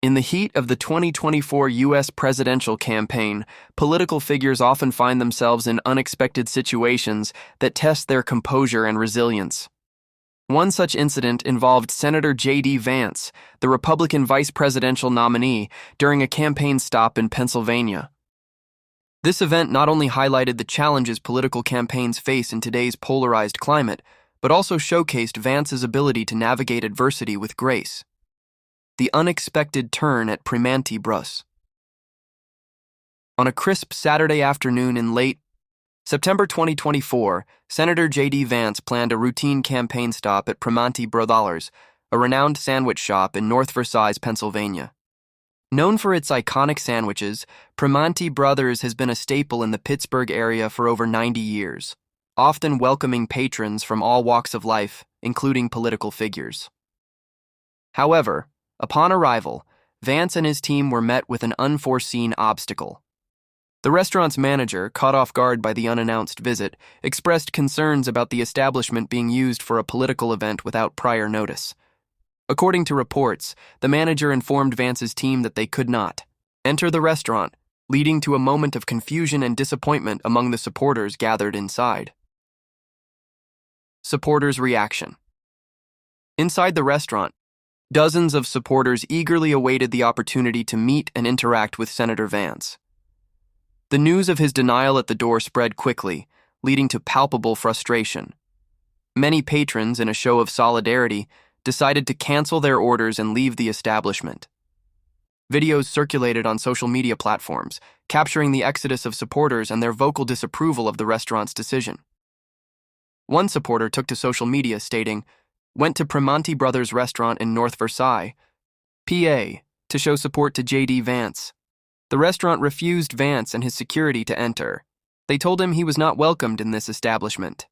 In the heat of the 2024 U.S. presidential campaign, political figures often find themselves in unexpected situations that test their composure and resilience. One such incident involved Senator J.D. Vance, the Republican vice presidential nominee, during a campaign stop in Pennsylvania. This event not only highlighted the challenges political campaigns face in today's polarized climate, but also showcased Vance's ability to navigate adversity with grace. The unexpected turn at Primanti Brus. On a crisp Saturday afternoon in late September 2024, Senator J.D. Vance planned a routine campaign stop at Primanti Brothers, a renowned sandwich shop in North Versailles, Pennsylvania. Known for its iconic sandwiches, Primanti Brothers has been a staple in the Pittsburgh area for over 90 years, often welcoming patrons from all walks of life, including political figures. However, upon arrival, Vance and his team were met with an unforeseen obstacle. The restaurant's manager, caught off guard by the unannounced visit, expressed concerns about the establishment being used for a political event without prior notice. According to reports, the manager informed Vance's team that they could not enter the restaurant, leading to a moment of confusion and disappointment among the supporters gathered inside. Supporters' reaction. Inside the restaurant, dozens of supporters eagerly awaited the opportunity to meet and interact with Senator Vance. The news of his denial at the door spread quickly, leading to palpable frustration. Many patrons, in a show of solidarity, decided to cancel their orders and leave the establishment. Videos circulated on social media platforms, capturing the exodus of supporters and their vocal disapproval of the restaurant's decision. One supporter took to social media stating, "Went to Primanti Brothers restaurant in North Versailles, PA, to show support to J.D. Vance. The restaurant refused Vance and his security to enter. They told him he was not welcomed in this establishment."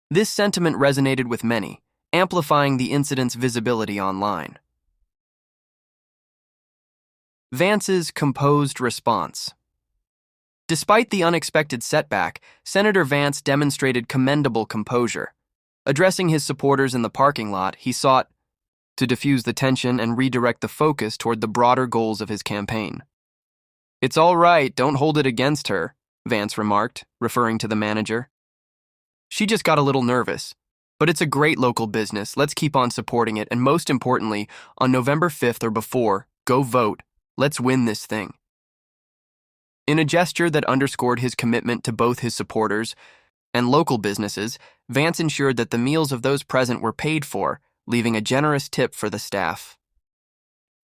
This sentiment resonated with many, amplifying the incident's visibility online. Vance's composed response. Despite the unexpected setback, Senator Vance demonstrated commendable composure. Addressing his supporters in the parking lot, he sought to diffuse the tension and redirect the focus toward the broader goals of his campaign. "It's all right, don't hold it against her," Vance remarked, referring to the manager. "She just got a little nervous. But it's a great local business, let's keep on supporting it, and most importantly, on November 5th or before, go vote, let's win this thing." In a gesture that underscored his commitment to both his supporters and local businesses, Vance ensured that the meals of those present were paid for, leaving a generous tip for the staff.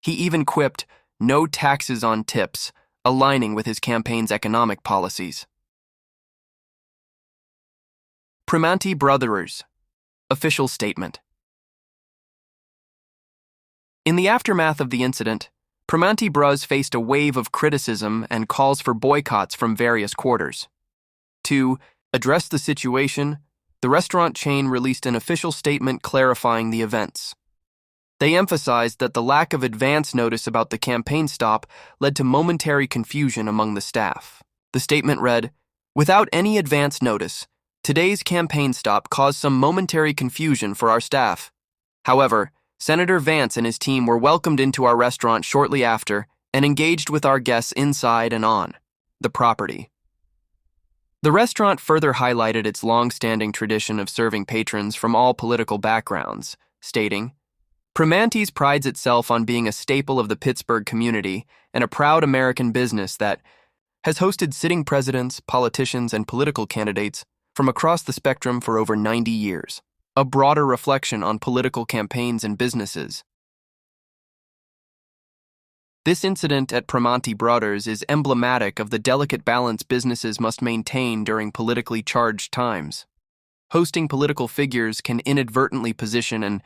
He even quipped, "No taxes on tips," aligning with his campaign's economic policies. Primanti Brothers. Official statement. In the aftermath of the incident, Primanti Bros faced a wave of criticism and calls for boycotts from various quarters. To address the situation, the restaurant chain released an official statement clarifying the events. They emphasized that the lack of advance notice about the campaign stop led to momentary confusion among the staff. The statement read, "Without any advance notice, today's campaign stop caused some momentary confusion for our staff. However, Senator Vance and his team were welcomed into our restaurant shortly after and engaged with our guests inside and on the property." The restaurant further highlighted its long-standing tradition of serving patrons from all political backgrounds, stating, "Primanti's prides itself on being a staple of the Pittsburgh community and a proud American business that has hosted sitting presidents, politicians, and political candidates from across the spectrum for over 90 years, a broader reflection on political campaigns and businesses." This incident at Primanti Brothers is emblematic of the delicate balance businesses must maintain during politically charged times. Hosting political figures can inadvertently position an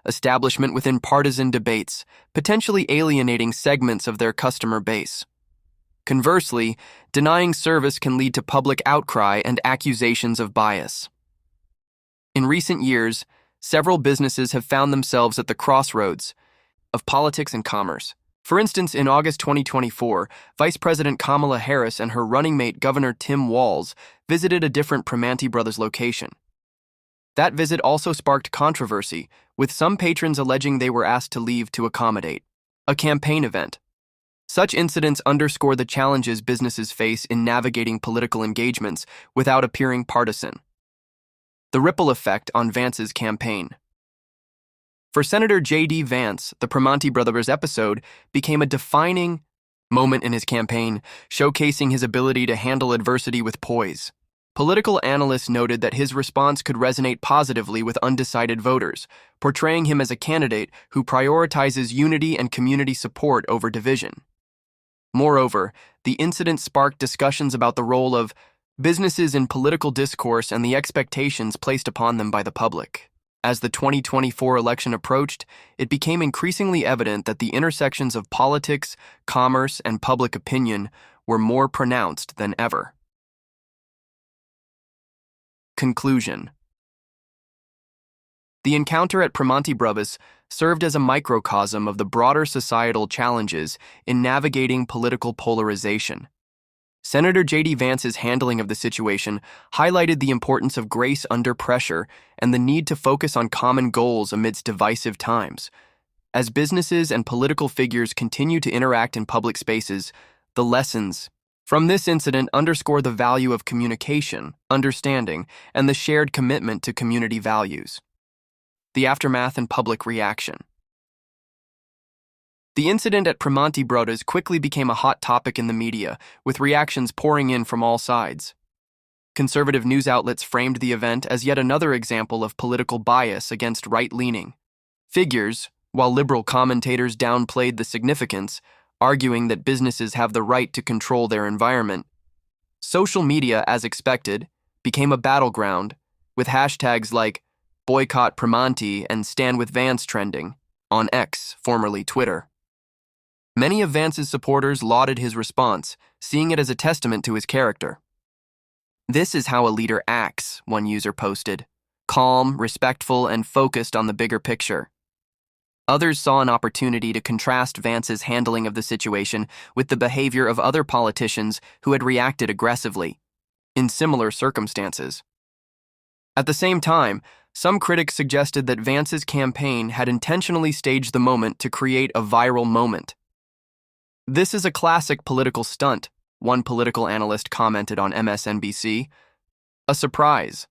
establishment within partisan debates, potentially alienating segments of their customer base. Conversely, denying service can lead to public outcry and accusations of bias. In recent years, several businesses have found themselves at the crossroads of politics and commerce. For instance, in August 2024, Vice President Kamala Harris and her running mate Governor Tim Walz visited a different Primanti Brothers location. That visit also sparked controversy, with some patrons alleging they were asked to leave to accommodate a campaign event. Such incidents underscore the challenges businesses face in navigating political engagements without appearing partisan. The ripple effect on Vance's campaign. For Senator J.D. Vance, the Primanti Brothers episode became a defining moment in his campaign, showcasing his ability to handle adversity with poise. Political analysts noted that his response could resonate positively with undecided voters, portraying him as a candidate who prioritizes unity and community support over division. Moreover, the incident sparked discussions about the role of businesses in political discourse and the expectations placed upon them by the public. As the 2024 election approached, it became increasingly evident that the intersections of politics, commerce, and public opinion were more pronounced than ever. Conclusion. The encounter at Primanti Brothers served as a microcosm of the broader societal challenges in navigating political polarization. Senator J.D. Vance's handling of the situation highlighted the importance of grace under pressure and the need to focus on common goals amidst divisive times. As businesses and political figures continue to interact in public spaces, the lessons from this incident underscore the value of communication, understanding, and the shared commitment to community values. The aftermath and public reaction. The incident at Primanti Brothers quickly became a hot topic in the media, with reactions pouring in from all sides. Conservative news outlets framed the event as yet another example of political bias against right-leaning figures, while liberal commentators downplayed the significance, arguing that businesses have the right to control their environment. Social media, as expected, became a battleground, with hashtags like Boycott Primanti and Stand with Vance trending on X, formerly Twitter. Many of Vance's supporters lauded his response, seeing it as a testament to his character. "This is how a leader acts," one user posted, calm, respectful, and focused on the bigger picture. Others saw an opportunity to contrast Vance's handling of the situation with the behavior of other politicians who had reacted aggressively in similar circumstances. At the same time, some critics suggested that Vance's campaign had intentionally staged the moment to create a viral moment. "This is a classic political stunt," one political analyst commented on MSNBC. "A surprise.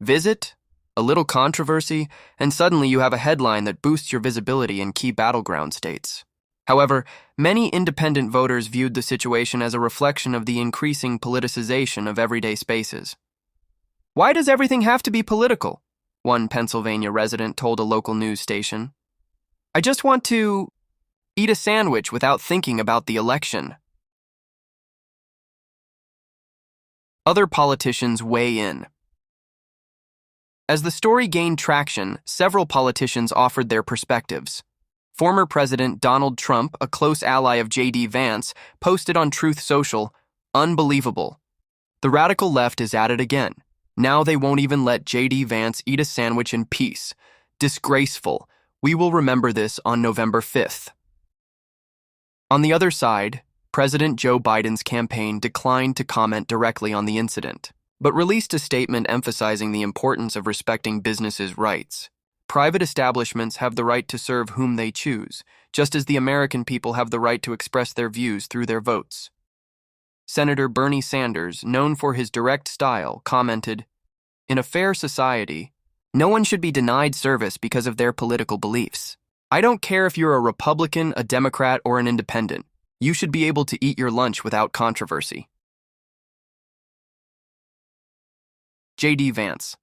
Visit, a little controversy, and suddenly you have a headline that boosts your visibility in key battleground states." However, many independent voters viewed the situation as a reflection of the increasing politicization of everyday spaces. "Why does everything have to be political?" one Pennsylvania resident told a local news station. "I just want to eat a sandwich without thinking about the election." Other politicians weigh in. As the story gained traction, several politicians offered their perspectives. Former President Donald Trump, a close ally of J.D. Vance, posted on Truth Social, "Unbelievable. The radical left is at it again. Now they won't even let J.D. Vance eat a sandwich in peace. Disgraceful. We will remember this on November 5th. On the other side, President Joe Biden's campaign declined to comment directly on the incident, but released a statement emphasizing the importance of respecting businesses' rights. Private establishments have the right to serve whom they choose, just as the American people have the right to express their views through their votes. Senator Bernie Sanders, known for his direct style, commented, "In a fair society, no one should be denied service because of their political beliefs. I don't care if you're a Republican, a Democrat, or an independent. You should be able to eat your lunch without controversy." J.D. Vance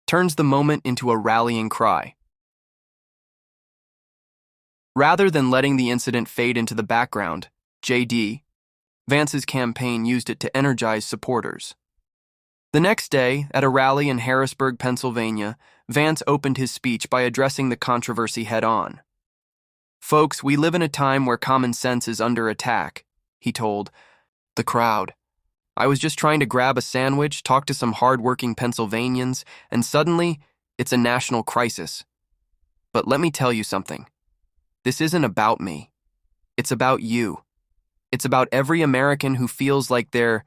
turns the moment into a rallying cry. Rather than letting the incident fade into the background, J.D. Vance's campaign used it to energize supporters. The next day, at a rally in Harrisburg, Pennsylvania, Vance opened his speech by addressing the controversy head-on. "Folks, we live in a time where common sense is under attack," he told the crowd. "I was just trying to grab a sandwich, talk to some hard-working Pennsylvanians, and suddenly, it's a national crisis. But let me tell you something. This isn't about me. It's about you. It's about every American who feels like they're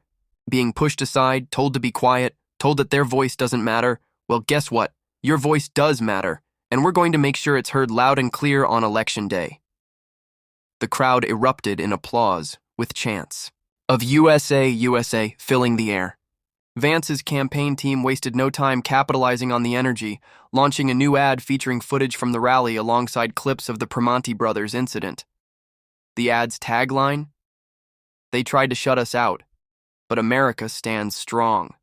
being pushed aside, told to be quiet, told that their voice doesn't matter. Well, guess what? Your voice does matter, and we're going to make sure it's heard loud and clear on Election Day." the crowd erupted in applause, with chants of USA, USA filling the air. Vance's campaign team wasted no time capitalizing on the energy, launching a new ad featuring footage from the rally alongside clips of the Primanti brothers incident. The ad's tagline? They tried to shut us out, but America stands strong.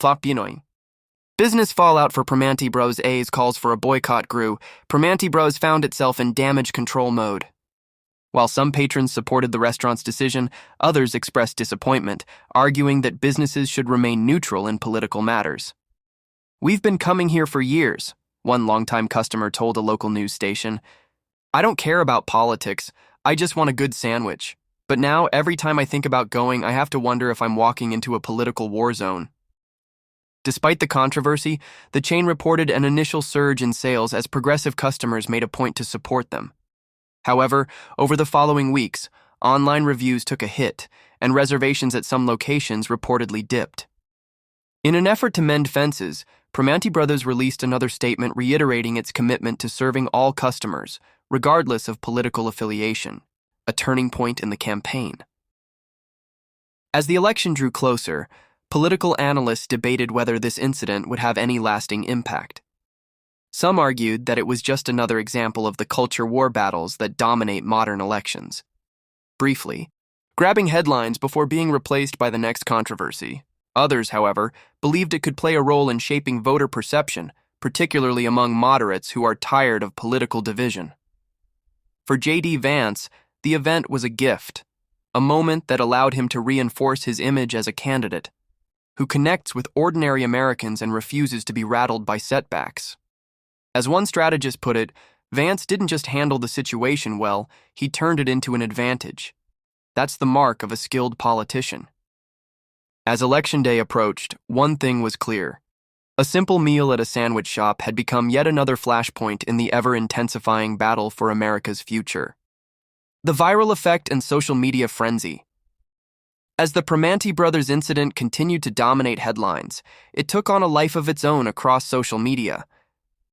Flop Pinoy. Business fallout for Primanti Bros. A's calls for a boycott grew. Primanti Bros. Found itself in damage control mode. While some patrons supported the restaurant's decision, others expressed disappointment, arguing that businesses should remain neutral in political matters. "We've been coming here for years," one longtime customer told a local news station. "I don't care about politics, I just want a good sandwich. But now, every time I think about going, I have to wonder if I'm walking into a political war zone." Despite the controversy, the chain reported an initial surge in sales as progressive customers made a point to support them. However, over the following weeks, online reviews took a hit, and reservations at some locations reportedly dipped. In an effort to mend fences, Primanti Brothers released another statement reiterating its commitment to serving all customers, regardless of political affiliation, a turning point in the campaign. As the election drew closer, political analysts debated whether this incident would have any lasting impact. Some argued that it was just another example of the culture war battles that dominate modern elections. Briefly, grabbing headlines before being replaced by the next controversy. Others, however, believed it could play a role in shaping voter perception, particularly among moderates who are tired of political division. For J.D. Vance, the event was a gift, a moment that allowed him to reinforce his image as a candidate who connects with ordinary Americans and refuses to be rattled by setbacks. As one strategist put it, Vance didn't just handle the situation well, he turned it into an advantage. That's the mark of a skilled politician. As Election Day approached, one thing was clear. A simple meal at a sandwich shop had become yet another flashpoint in the ever-intensifying battle for America's future. The viral effect and social media frenzy. As the Primanti brothers incident continued to dominate headlines, it took on a life of its own across social media.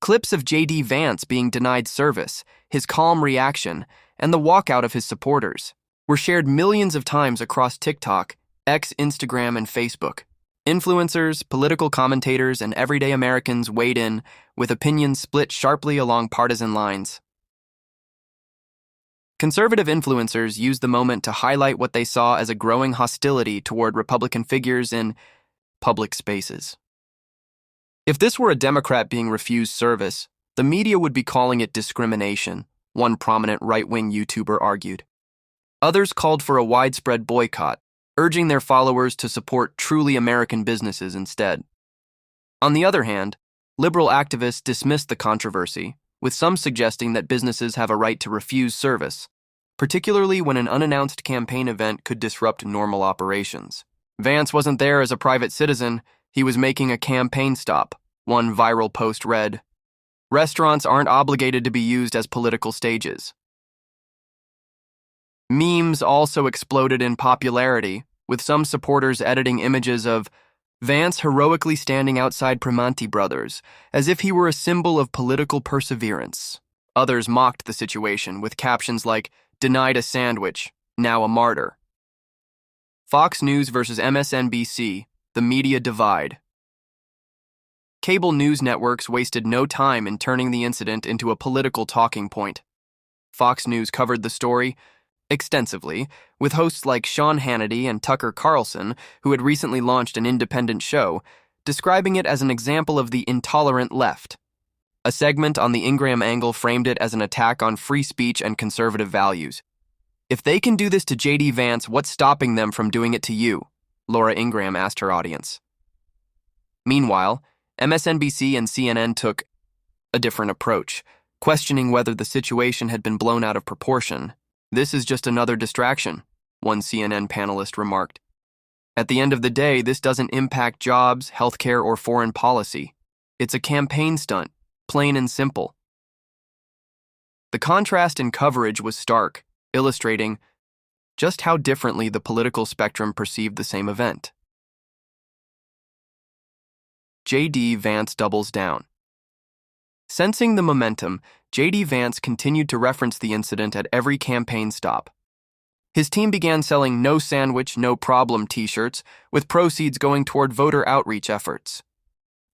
Clips of J.D. Vance being denied service, his calm reaction, and the walkout of his supporters were shared millions of times across TikTok, X, Instagram, and Facebook. Influencers, political commentators, and everyday Americans weighed in, with opinions split sharply along partisan lines. Conservative influencers used the moment to highlight what they saw as a growing hostility toward Republican figures in public spaces. If this were a Democrat being refused service, the media would be calling it discrimination, one prominent right-wing YouTuber argued. Others called for a widespread boycott, urging their followers to support truly American businesses instead. On the other hand, liberal activists dismissed the controversy, with some suggesting that businesses have a right to refuse service, particularly when an unannounced campaign event could disrupt normal operations. Vance wasn't there as a private citizen, he was making a campaign stop. One viral post read, "Restaurants aren't obligated to be used as political stages." Memes also exploded in popularity, with some supporters editing images of Vance heroically standing outside Primanti Brothers, as if he were a symbol of political perseverance. Others mocked the situation with captions like, "Denied a sandwich, now a martyr." Fox News versus MSNBC, the media divide. Cable news networks wasted no time in turning the incident into a political talking point. Fox News covered the story extensively, with hosts like Sean Hannity and Tucker Carlson, who had recently launched an independent show, describing it as an example of the intolerant left. A segment on the Ingram angle framed it as an attack on free speech and conservative values. "If they can do this to J.D. Vance, what's stopping them from doing it to you?" Laura Ingram asked her audience. Meanwhile, MSNBC and CNN took a different approach, questioning whether the situation had been blown out of proportion. "This is just another distraction," one CNN panelist remarked. "At the end of the day, this doesn't impact jobs, healthcare, or foreign policy. It's a campaign stunt, plain and simple." The contrast in coverage was stark, illustrating just how differently the political spectrum perceived the same event. J.D. Vance doubles down. Sensing the momentum, J.D. Vance continued to reference the incident at every campaign stop. His team began selling "No Sandwich, No Problem" t-shirts, with proceeds going toward voter outreach efforts.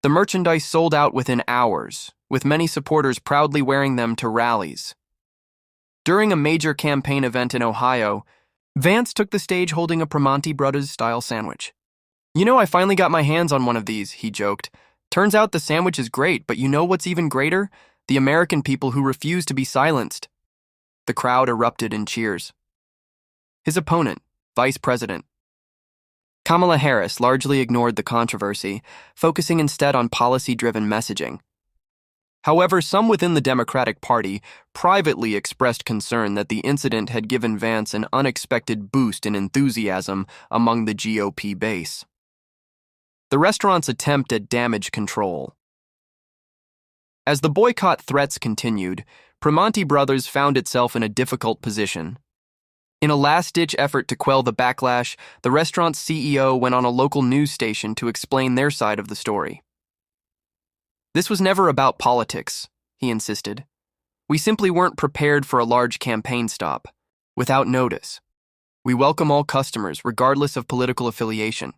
The merchandise sold out within hours, with many supporters proudly wearing them to rallies. During a major campaign event in Ohio, Vance took the stage holding a Primanti Brothers-style sandwich. "You know, I finally got my hands on one of these," he joked. "Turns out the sandwich is great, but you know what's even greater? The American people who refuse to be silenced." The crowd erupted in cheers. His opponent, Vice President Kamala Harris, largely ignored the controversy, focusing instead on policy-driven messaging. However, some within the Democratic Party privately expressed concern that the incident had given Vance an unexpected boost in enthusiasm among the GOP base. The restaurant's attempt at damage control. As the boycott threats continued, Primanti Brothers found itself in a difficult position. In a last-ditch effort to quell the backlash, the restaurant's CEO went on a local news station to explain their side of the story. "This was never about politics," he insisted. "We simply weren't prepared for a large campaign stop, without notice. We welcome all customers, regardless of political affiliation."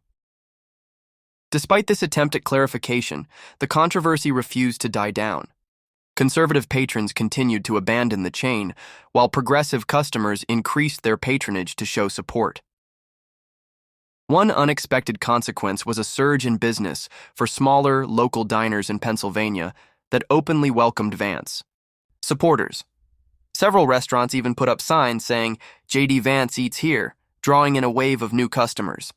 Despite this attempt at clarification, the controversy refused to die down. Conservative patrons continued to abandon the chain, while progressive customers increased their patronage to show support. One unexpected consequence was a surge in business for smaller, local diners in Pennsylvania that openly welcomed Vance supporters. Several restaurants even put up signs saying, "J.D. Vance eats here," drawing in a wave of new customers.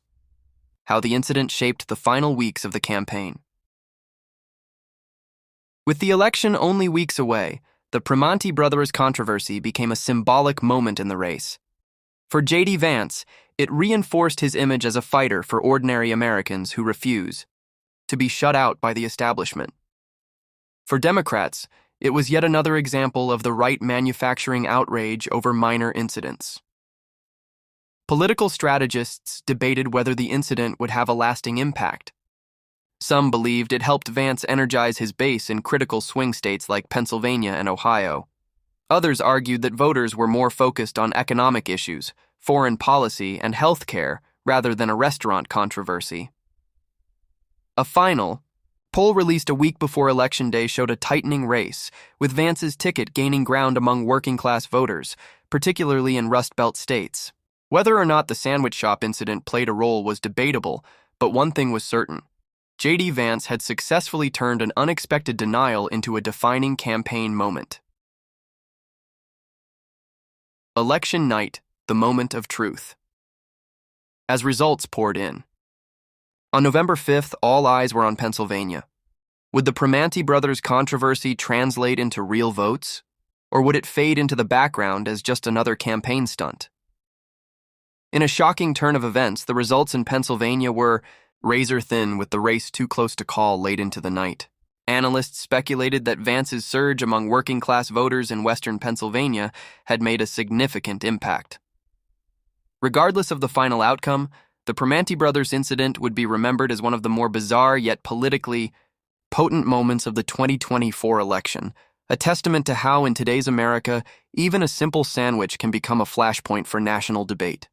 How the incident shaped the final weeks of the campaign. With the election only weeks away, the Primanti Brothers controversy became a symbolic moment in the race. For J.D. Vance, it reinforced his image as a fighter for ordinary Americans who refuse to be shut out by the establishment. For Democrats, it was yet another example of the right manufacturing outrage over minor incidents. Political strategists debated whether the incident would have a lasting impact. Some believed it helped Vance energize his base in critical swing states like Pennsylvania and Ohio. Others argued that voters were more focused on economic issues, foreign policy, and health care rather than a restaurant controversy. A final poll released a week before Election Day showed a tightening race, with Vance's ticket gaining ground among working-class voters, particularly in Rust Belt states. Whether or not the sandwich shop incident played a role was debatable, but one thing was certain. J.D. Vance had successfully turned an unexpected denial into a defining campaign moment. Election night, the moment of truth. As results poured in. On November 5th, all eyes were on Pennsylvania. Would the Primanti Brothers controversy translate into real votes? Or would it fade into the background as just another campaign stunt? In a shocking turn of events, the results in Pennsylvania were razor-thin, with the race too close to call late into the night. Analysts speculated that Vance's surge among working-class voters in western Pennsylvania had made a significant impact. Regardless of the final outcome, the Primanti Brothers incident would be remembered as one of the more bizarre yet politically potent moments of the 2024 election, a testament to how in today's America, even a simple sandwich can become a flashpoint for national debate.